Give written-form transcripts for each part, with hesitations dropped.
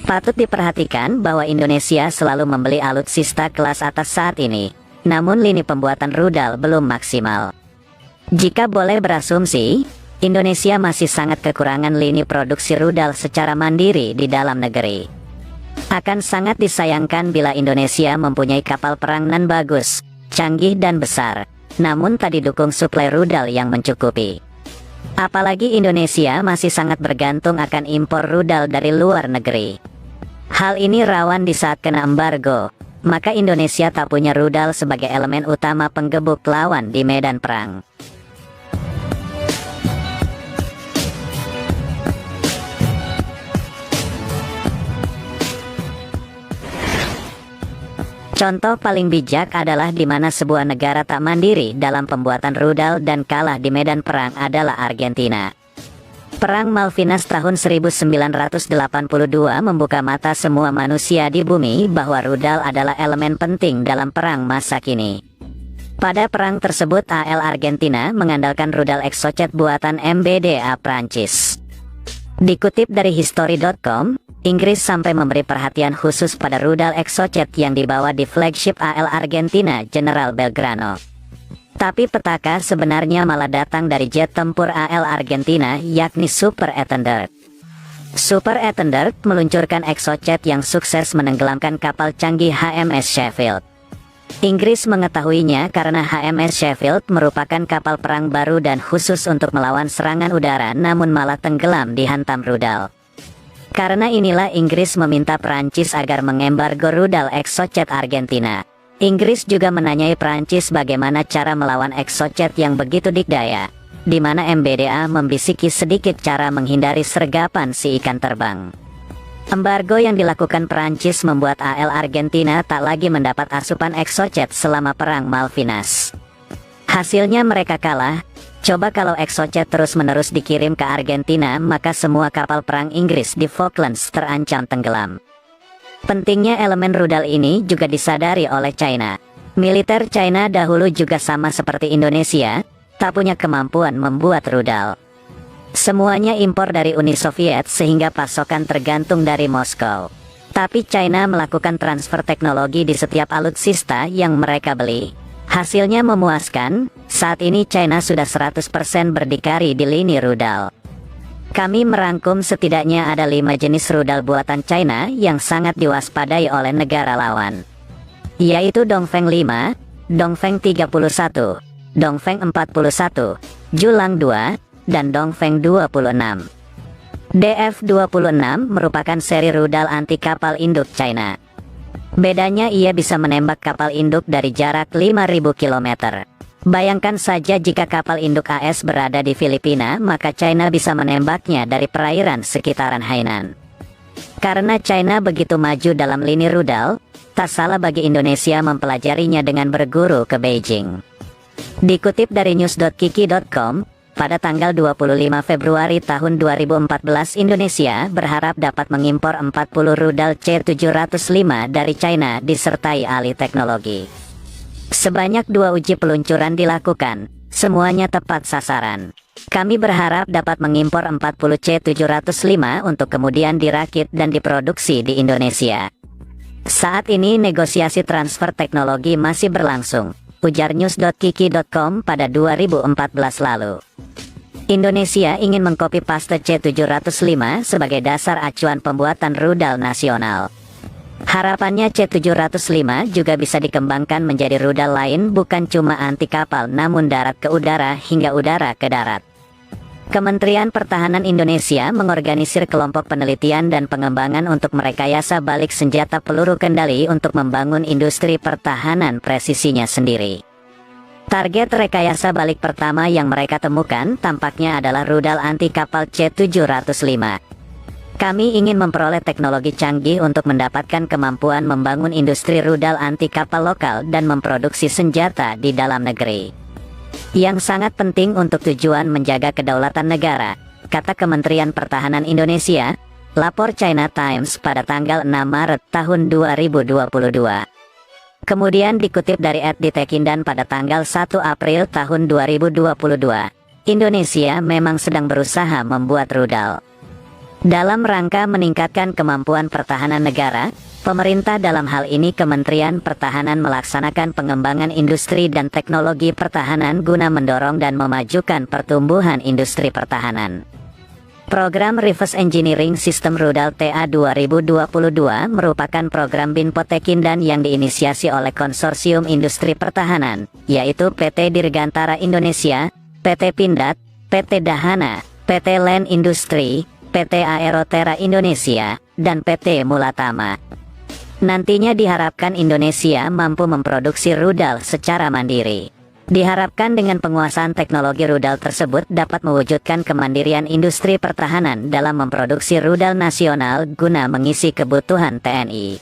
Patut diperhatikan bahwa Indonesia selalu membeli alutsista kelas atas saat ini, namun lini pembuatan rudal belum maksimal. Jika boleh berasumsi, Indonesia masih sangat kekurangan lini produksi rudal secara mandiri di dalam negeri. Akan sangat disayangkan bila Indonesia mempunyai kapal perang nan bagus, canggih dan besar, namun tak didukung suplai rudal yang mencukupi. Apalagi Indonesia masih sangat bergantung akan impor rudal dari luar negeri. Hal ini rawan di saat kena embargo, maka Indonesia tak punya rudal sebagai elemen utama penggebuk lawan di medan perang. Contoh paling bijak adalah di mana sebuah negara tak mandiri dalam pembuatan rudal dan kalah di medan perang adalah Argentina. Perang Malvinas tahun 1982 membuka mata semua manusia di bumi bahwa rudal adalah elemen penting dalam perang masa kini. Pada perang tersebut AL Argentina mengandalkan rudal Exocet buatan MBDA Prancis. Dikutip dari History.com, Inggris sampai memberi perhatian khusus pada rudal Exocet yang dibawa di flagship AL Argentina General Belgrano. Tapi petaka sebenarnya malah datang dari jet tempur AL Argentina, yakni Super Etendard. Super Etendard meluncurkan Exocet yang sukses menenggelamkan kapal canggih HMS Sheffield. Inggris mengetahuinya karena HMS Sheffield merupakan kapal perang baru dan khusus untuk melawan serangan udara, namun malah tenggelam dihantam rudal. Karena inilah Inggris meminta Prancis agar mengembargo rudal Exocet Argentina. Inggris juga menanyai Prancis bagaimana cara melawan Exocet yang begitu dikdaya, di mana MBDA membisiki sedikit cara menghindari sergapan si ikan terbang. Embargo yang dilakukan Prancis membuat AL Argentina tak lagi mendapat asupan Exocet selama perang Malvinas. Hasilnya mereka kalah. Coba kalau Exocet terus-menerus dikirim ke Argentina, maka semua kapal perang Inggris di Falklands terancam tenggelam. Pentingnya elemen rudal ini juga disadari oleh China. Militer China dahulu juga sama seperti Indonesia, tak punya kemampuan membuat rudal. Semuanya impor dari Uni Soviet sehingga pasokan tergantung dari Moskow. Tapi China melakukan transfer teknologi di setiap alutsista yang mereka beli. Hasilnya memuaskan, saat ini China sudah 100% berdikari di lini rudal. Kami merangkum setidaknya ada 5 jenis rudal buatan China yang sangat diwaspadai oleh negara lawan, yaitu Dongfeng 5, Dongfeng 31, Dongfeng 41, Julang 2, dan Dongfeng 26. DF-26 merupakan seri rudal anti kapal induk China. Bedanya ia bisa menembak kapal induk dari jarak 5.000 km. Bayangkan saja jika kapal induk AS berada di Filipina, maka China bisa menembaknya dari perairan sekitaran Hainan. Karena China begitu maju dalam lini rudal, tak salah bagi Indonesia mempelajarinya dengan berguru ke Beijing. Dikutip dari news.kiki.com, pada tanggal 25 Februari tahun 2014 Indonesia berharap dapat mengimpor 40 rudal C-705 dari China disertai alih teknologi. Sebanyak 2 uji peluncuran dilakukan, semuanya tepat sasaran. Kami berharap dapat mengimpor 40 C-705 untuk kemudian dirakit dan diproduksi di Indonesia. Saat ini negosiasi transfer teknologi masih berlangsung, ujar news.kiki.com pada 2014 lalu. Indonesia ingin mengkopi paste C-705 sebagai dasar acuan pembuatan rudal nasional. Harapannya C-705 juga bisa dikembangkan menjadi rudal lain, bukan cuma anti kapal namun darat ke udara hingga udara ke darat. Kementerian Pertahanan Indonesia mengorganisir kelompok penelitian dan pengembangan untuk merekayasa balik senjata peluru kendali untuk membangun industri pertahanan presisinya sendiri. Target rekayasa balik pertama yang mereka temukan tampaknya adalah rudal anti kapal C-705. Kami ingin memperoleh teknologi canggih untuk mendapatkan kemampuan membangun industri rudal anti kapal lokal dan memproduksi senjata di dalam negeri, yang sangat penting untuk tujuan menjaga kedaulatan negara, kata Kementerian Pertahanan Indonesia, lapor China Times pada tanggal 6 Maret tahun 2022. Kemudian dikutip dari @ditekindan pada tanggal 1 April tahun 2022, Indonesia memang sedang berusaha membuat rudal. Dalam rangka meningkatkan kemampuan pertahanan negara, pemerintah dalam hal ini Kementerian Pertahanan melaksanakan pengembangan industri dan teknologi pertahanan guna mendorong dan memajukan pertumbuhan industri pertahanan. Program Reverse Engineering Sistem Rudal TA 2022 merupakan program Binpotekindan yang diinisiasi oleh Konsorsium Industri Pertahanan, yaitu PT Dirgantara Indonesia, PT Pindad, PT Dahana, PT Land Industri, PT Aerotera Indonesia, dan PT Mulatama. Nantinya diharapkan Indonesia mampu memproduksi rudal secara mandiri. Diharapkan dengan penguasaan teknologi rudal tersebut dapat mewujudkan kemandirian industri pertahanan dalam memproduksi rudal nasional guna mengisi kebutuhan TNI.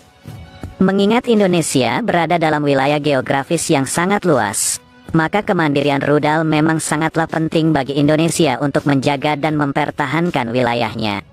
Mengingat Indonesia berada dalam wilayah geografis yang sangat luas, maka kemandirian rudal memang sangatlah penting bagi Indonesia untuk menjaga dan mempertahankan wilayahnya.